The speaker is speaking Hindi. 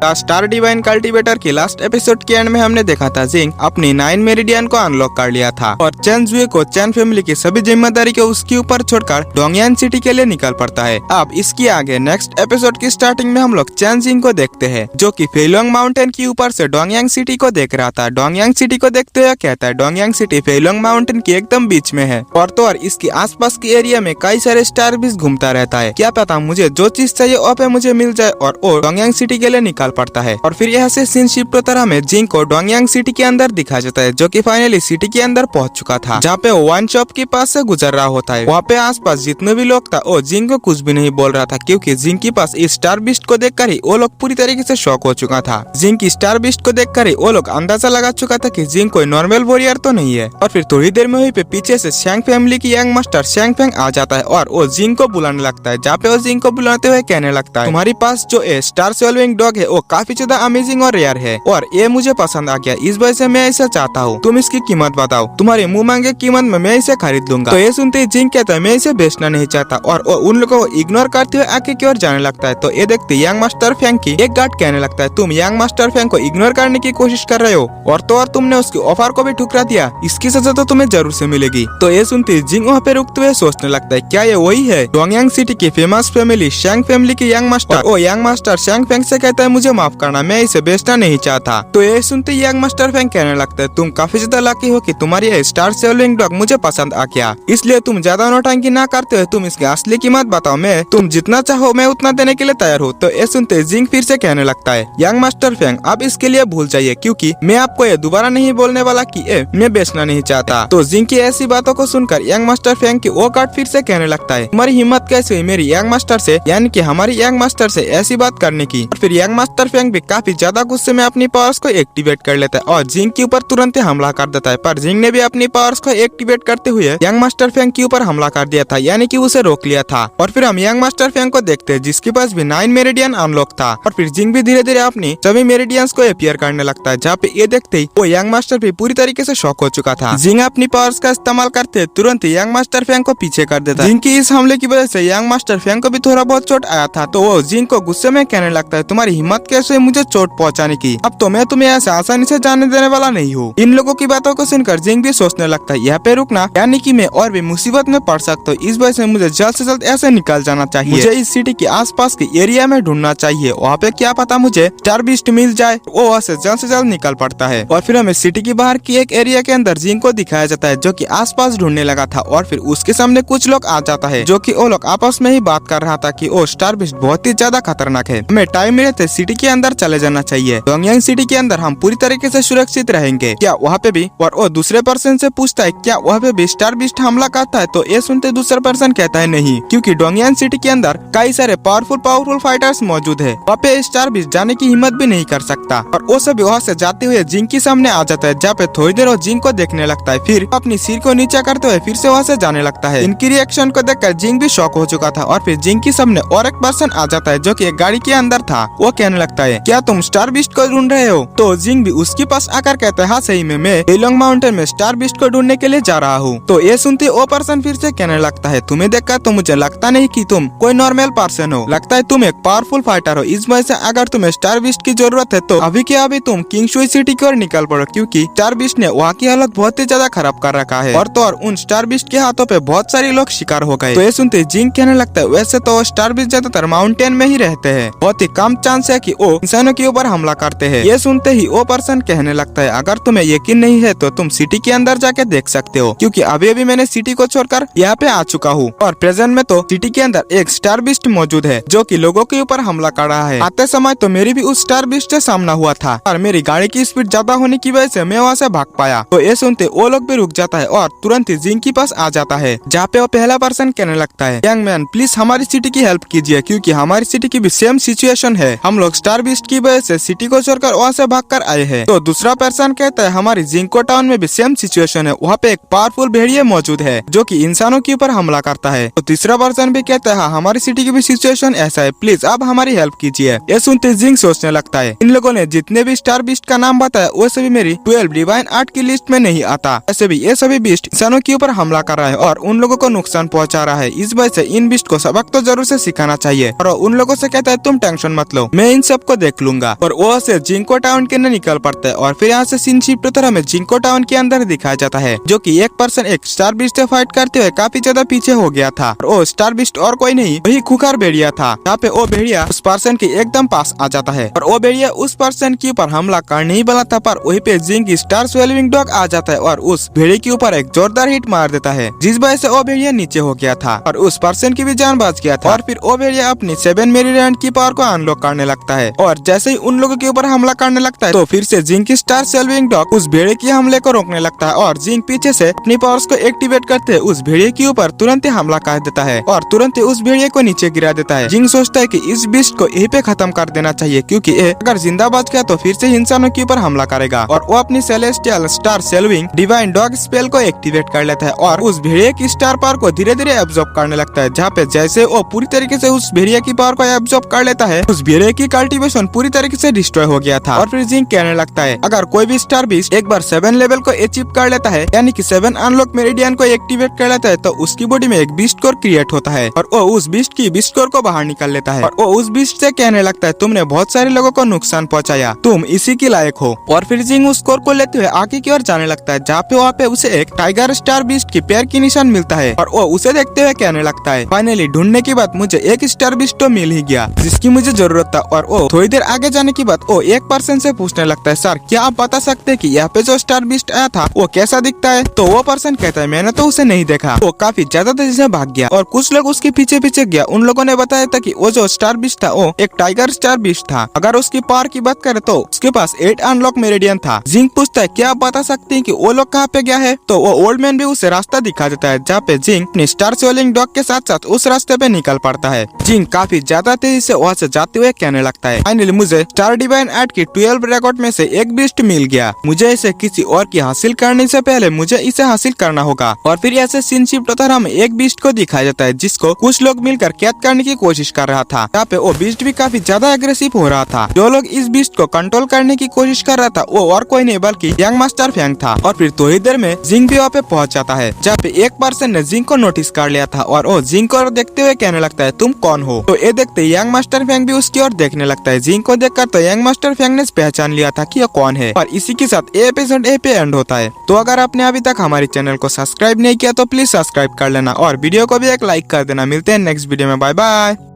द स्टार डिवाइन कल्टीवेटर के लास्ट एपिसोड के एंड में हमने देखा था जिंग अपनी 9 मेरिडियन को अनलॉक कर लिया था और चैन जुए को चैन फैमिली की सभी जिम्मेदारी को उसके ऊपर छोड़कर डोंगयांग सिटी के लिए निकल पड़ता है। अब इसके आगे नेक्स्ट एपिसोड की स्टार्टिंग में हम लोग चैन जिंग को देखते हैं जो कि फेलोंग माउंटेन के ऊपर से डोंगयांग सिटी को देख रहा था। डोंगयांग सिटी को देखते हुए कहता है डोंगयांग सिटी फेलोंग माउंटेन के एकदम बीच में है और तो और इसके आसपास के एरिया में कई सारे स्टार बीस्ट घूमता रहता है। क्या पता मुझे जो चीज चाहिए वहाँ पे मुझे मिल जाए और वो डोंगयांग सिटी के लिए निकाल पड़ता है। और फिर यहाँ से सीन शिफ्ट तरह में जिंग को डोंगयांग सिटी के अंदर दिखा जाता है जो कि फाइनली सिटी के अंदर पहुंच चुका था जहाँ पे वाइन शॉप के पास से गुजर रहा होता है। वहाँ पे आसपास जितने भी लोग था वो जिंग को कुछ भी नहीं बोल रहा था क्योंकि जिंग के पास इस स्टार बीस्ट को देखकर ही वो लोग पूरी तरीके से शॉक हो चुका था। जिंग की स्टार बीस्ट को देखकर ही वो लोग अंदाजा लगा चुका था कि जिंग कोई नॉर्मल वॉरियर तो नहीं है। और फिर थोड़ी देर में वहीं पे पीछे से शैंग फैमिली की यंग मास्टर शैंग फेंग आ जाता है और वो जिंग को बुलाने लगता है जहाँ पे वो जिंग को बुलाते हुए कहने लगता है तुम्हारे पास जो स्टार सॉल्विंग डॉग है वो काफी ज्यादा अमेजिंग और रेयर है और ये मुझे पसंद आ गया, इस वजह से मैं इसे चाहता हूँ, तुम इसकी कीमत बताओ, तुम्हारे मुंह मांगे कीमत में मैं इसे खरीद लूंगा। तो ये सुनते ही जिंग कहता है मैं इसे बेचना नहीं चाहता और वो उन लोगों को इग्नोर करते हुए आगे की ओर जाने लगता है। तो ये देखते यंग मास्टर फेंग की एक गार्ड कहने लगता है तुम यंग मास्टर फेंग को इग्नोर करने की कोशिश कर रहे हो और तो और तुमने उसकी ऑफर को भी ठुकरा दिया, इसकी सजा तो तुम्हें जरूर से मिलेगी। तो ये सुनते जिंग वहाँ पे रुकते हुए सोचने लगता है क्या ये वही है डोंगयांग सिटी की फेमस फैमिली शैंग फैमिली की यंग मास्टर। ओ यंग मास्टर शैंग फेंग से कहता है मुझे माफ करना, मैं इसे बेचना नहीं चाहता। तो ये सुनते यंग मास्टर फेंग कहने लगता है तुम काफी ज्यादा लकी हो कि तुम्हारी ये स्टार सेलिंग डॉग मुझे पसंद आ गया, इसलिए तुम ज्यादा नौटंकी ना करते हो, तुम इसकी असली कीमत बताओ, मैं तुम जितना चाहो मैं उतना देने के लिए तैयार हूँ। तो ये सुनते जिंग फिर से कहने लगता है यंग मास्टर फेंग आप इसके लिए भूल जाइए क्योंकि मैं आपको ये दोबारा नहीं बोलने वाला कि मैं बेचना नहीं चाहता। तो जिंग की ऐसी बातों को सुनकर यंग मास्टर फेंग की वो गार्ड फिर से कहने लगता है तुम्हारी हिम्मत कैसे हुई मेरी यंग मास्टर से यानी कि हमारी यंग मास्टर से ऐसी बात करने की। और फिर यंग मास्टर फेंग भी काफी ज्यादा गुस्से में अपनी पावर्स को एक्टिवेट कर लेता है और जिंग के ऊपर तुरंत हमला कर देता है। पर जिंग ने भी अपनी पावर्स को एक्टिवेट करते हुए यंग मास्टर फेंग के ऊपर हमला कर दिया था यानी कि उसे रोक लिया था। और फिर हम यंग मास्टर फेंग को देखते हैं जिसके पास भी 9 मेरिडियन अनलॉक था और फिर जिंग भी धीरे धीरे अपनी सभी मेरिडियंस को अपीयर करने लगता है जहाँ पे ये देखते ही वो यंग मास्टर भी पूरी तरीके से शॉक हो चुका था। जिंग अपनी पावर्स का इस्तेमाल करते तुरंत ही यंग मास्टर फेंग को पीछे कर देता है। जिंग की इस हमले की वजह से यंग मास्टर फेंग को भी थोड़ा बहुत चोट आया था तो वो जिंग को गुस्से में कहने लगता है तुम्हारी हिम्मत कैसे है मुझे चोट पहुंचाने की, अब तो मैं तुम्हें ऐसे आसानी से जाने देने वाला नहीं हूँ। इन लोगों की बातों को सुनकर जिंग भी सोचने लगता है यहाँ पे रुकना यानी कि मैं और भी मुसीबत में पड़ सकता हूँ, इस वजह से मुझे जल्द से जल्द ऐसे निकल जाना चाहिए, मुझे इस सिटी के आसपास के एरिया में ढूंढना चाहिए, वहाँ पे क्या पता मुझे स्टार बीस्ट मिल जाए। वो वहाँ से जल्द निकल पड़ता है और फिर हमें सिटी के बाहर की एक एरिया के अंदर जिंग को दिखाया जाता है जो कि आसपास ढूंढने लगा था और फिर उसके सामने कुछ लोग आ जाता है जो कि वो लोग आपस में ही बात कर रहा था कि वो स्टार बीस्ट बहुत ही ज्यादा खतरनाक है, हमें टाइम मिले सिटी के अंदर चले जाना चाहिए, डोंगयांग सिटी के अंदर हम पूरी तरीके से सुरक्षित रहेंगे क्या वहाँ पे भी। और वो दूसरे पर्सन से पूछता है क्या वहाँ पे भी स्टार बीस्ट हमला करता है। तो ये सुनते दूसरा पर्सन कहता है नहीं क्योंकि डोंगयांग सिटी के अंदर कई सारे पावरफुल फाइटर्स मौजूद है, वहाँ पे स्टार बीस्ट जाने की हिम्मत भी नहीं कर सकता। और वो सभी वहाँ से जाते हुए जिंग के सामने आ जाता है जहाँ पे थोड़ी देर वो जिंग को देखने लगता है फिर अपनी सिर को नीचा करते हुए फिर से वहाँ से जाने लगता है। इनकी रिएक्शन को देखकर जिंग भी शॉक हो चुका था और फिर जिंग के सामने और एक पर्सन आ जाता है जो कि एक गाड़ी के अंदर था। वो कहने लगता है क्या तुम स्टार बीस्ट को ढूंढ रहे हो। तो जिंग भी उसके पास आकर कहता है हाँ सही में मैं हेलोंग माउंटेन में स्टार बीस्ट को ढूंढने के लिए जा रहा हूँ। तो ये सुनते वो पर्सन फिर से कहने लगता है तुम्हें देखकर तो मुझे लगता नहीं कि तुम कोई नॉर्मल पर्सन हो, लगता है तुम एक पावरफुल फाइटर हो, इस वजह से अगर तुम्हें स्टार बीस्ट की जरूरत है तो अभी के अभी तुम किंगशुई सिटी की ओर निकल पड़ो क्योंकि स्टार बीस्ट ने वहाँ की हालत बहुत ही ज्यादा खराब कर रखा है और तो और उन स्टार बीस्ट के हाथों पे बहुत सारे लोग शिकार हो गए। तो ये सुनते जिंग कहने लगता है वैसे तो स्टार बीस्ट ज्यादातर माउंटेन में ही रहते हैं, बहुत ही कम चांस है कि वो इंसानों के ऊपर हमला करते हैं। ये सुनते ही वो पर्सन कहने लगता है अगर तुम्हें यकीन नहीं है तो तुम सिटी के अंदर जाके देख सकते हो क्योंकि अभी अभी मैंने सिटी को छोड़कर यहाँ पे आ चुका हूँ और प्रेजेंट में तो सिटी के अंदर एक स्टार बीस्ट मौजूद है जो कि लोगों के ऊपर हमला कर रहा है। आते समय तो मेरी भी उस स्टार बीस्ट से सामना हुआ था और मेरी गाड़ी की स्पीड ज्यादा होने की वजह से मैं वहाँ से भाग पाया। तो ये सुनते वो लोग भी रुक जाता है और तुरंत ही जिंग के पास आ जाता है जहाँ पे वो पहला पर्सन कहने लगता है यंग मैन प्लीज हमारी सिटी की हेल्प कीजिए क्योंकि हमारी सिटी की भी सेम सिचुएशन है, हम लोग स्टार बीस्ट की वजह से सिटी को छोड़कर वहाँ से भाग कर आए हैं। तो दूसरा पर्सन कहता है हमारी जिंको टाउन में भी सेम सिचुएशन है, वहाँ पे एक पावरफुल भेड़िया मौजूद है जो कि इंसानों के ऊपर हमला करता है। तो तीसरा पर्सन भी कहता है हाँ हमारी सिटी की भी सिचुएशन ऐसा है, प्लीज आप हमारी हेल्प कीजिए। ये सुनते जिंग सोचने लगता है इन लोगों ने जितने भी स्टार बीस्ट का नाम बताया वो सभी मेरी 12 डिवाइन आर्ट की लिस्ट में नहीं आता, ऐसे भी ये सभी बीस्ट इंसानों के ऊपर हमला कर रहा है और उन लोगों को नुकसान पहुंचा रहा है, इस वजह से इन बीस्ट को सबक तो जरूर से सिखाना चाहिए। और उन लोगों से कहता है तुम टेंशन मत लो, मैं इनसे सबको देख लूंगा। और वो से जिंको टाउन के अंदर निकल पड़ता है और फिर यहाँ से सीन शिफ्ट होकर हमें जिंको टाउन के अंदर दिखाया जाता है, जो कि एक पर्सन एक स्टार बीस्ट से फाइट करते हुए काफी ज्यादा पीछे हो गया था। और वो स्टार बीस्ट और कोई नहीं, वही खुखार भेड़िया था। यहाँ पे वो भेड़िया उस पर्सन के एकदम पास आ जाता है और वो भेड़िया उस पर्सन के ऊपर हमला करने ही वाला था, पर वही पे जिंक स्टार स्वेलिंग डॉग आ जाता है और उस भेड़िए के ऊपर एक जोरदार हिट मार देता है, जिस वजह से वो भेड़िया नीचे हो गया था और उस पर्सन की भी जान बच गया था। और फिर वो भेड़िया अपनी 7 मेरीलैंड की पावर को अनलॉक करने लगता है और जैसे ही उन लोगों के ऊपर हमला करने लगता है तो फिर से जिंक स्टार स्वेलिंग डॉग उस भेड़िए के हमले को रोकने लगता है और जिंक पीछे से अपनी पावर्स को एक्टिवेट करते उस भेड़िए के ऊपर तुरंत ही हमला कर देता है और तुरंत ही उस भेड़िए को नीचे गिरा देता है। जिंक सोचता है कि इस बीस्ट को यहीं पे खत्म कर देना चाहिए, क्योंकि ये अगर जिंदा बच गया तो फिर से इंसानों के ऊपर हमला करेगा। और वो अपनी celestial star salving divine dog spell को एक्टिवेट कर लेता है और उस भेड़िए की स्टार पावर को धीरे धीरे एब्जॉर्ब करने लगता है। जहाँ पे जैसे वो पूरी तरीके से उस भेड़िए की पावर को एब्जॉर्ब कर लेता है, उस भेड़िए की कल्टीवेशन पूरी तरीके से डिस्ट्रॉय हो गया था। और फिर जिंक कहने लगता है अगर कोई भी स्टार बीस्ट एक बार 7 लेवल को अचीव कर लेता है, यानी कि 7 अनलॉक मेरिडियन को एक्टिवेट कर लेता है, तो उसकी बॉडी में एक बीस्ट कोर क्रिएट होता है और वो उस बीस्ट की बीस्ट कोर को बाहर निकाल लेता है और वो उस बीस्ट से कहने लगता है तुमने बहुत सारे लोगों को नुकसान पहुंचाया, तुम इसी के लायक हो। और फिर जिंक उस कोर को लेते हुए आगे की ओर जाने लगता है, जहाँ पे वहाँ पे उसे एक टाइगर स्टार बीस्ट की पैर की निशान मिलता है और वो उसे देखते हुए कहने लगता है फाइनली ढूंढने के बाद मुझे एक स्टार बीस्ट तो मिल ही गया जिसकी मुझे जरूरत था। और वो थोड़ी देर आगे जाने के बाद वो एक पर्सन से पूछने लगता है सर क्या आप बता सकते हैं कि यहाँ पे जो स्टार बीस्ट आया था वो कैसा दिखता है? तो वो पर्सन कहता है मैंने तो उसे नहीं देखा, वो काफी ज्यादा तेजी से भाग गया और कुछ लोग उसके पीछे पीछे गया। उन लोगों ने बताया था कि वो जो स्टार बीस्ट था वो एक टाइगर स्टार बीस्ट था। अगर उसकी पावर की बात करें तो उसके पास 8 अनलॉक मेरिडियन था। जिंक पूछता है क्या आप बता सकते हैं कि वो लोग कहाँ पे गया है? तो वो ओल्ड मैन भी उसे रास्ता दिखा देता है, जहाँ पे जिंक अपने स्टार स्वेलिंग डॉग के साथ साथ उस रास्ते पे निकल पड़ता है। जिंक काफी ज्यादा तेजी से वहाँ से जाते हुए कहने लगता है फाइनली मुझे स्टार डिवाइन 8 की 12 रिकॉर्ड में से एक बीस्ट मिल गया, मुझे इसे किसी और की हासिल करने से पहले मुझे इसे हासिल करना होगा। और फिर ऐसे सीन शिफ्ट होता हमें एक बीस्ट को दिखाया जाता है जिसको कुछ लोग मिलकर कैद करने की कोशिश कर रहा था। यहाँ पे वो बीस्ट भी काफी ज्यादा एग्रेसिव हो रहा था। जो लोग इस बीस्ट को कंट्रोल करने की कोशिश कर रहा था वो और कोई नहीं बल्कि यंग मास्टर फैंग था। और फिर थोड़ी देर में जिंक भी वहाँ पे पहुंच जाता है, जहाँ पे एक पर्सन ने जिंक को नोटिस कर लिया था और वो जिंक को देखते हुए कहने लगता है तुम कौन हो? तो ये देखते यंग मास्टर फैंग भी उसकी ओर देखने लगता है। जिंक को देखकर तो यंग मास्टर फैंग ने पहचान लिया था कि ये कौन है। और इसी के साथ ये एपिसोड ए पे एंड होता है। तो अगर आपने अभी तक हमारे चैनल को सब्सक्राइब नहीं किया तो प्लीज सब्सक्राइब कर लेना और वीडियो को भी एक लाइक कर देना। मिलते हैं नेक्स्ट वीडियो में, बाय बाय।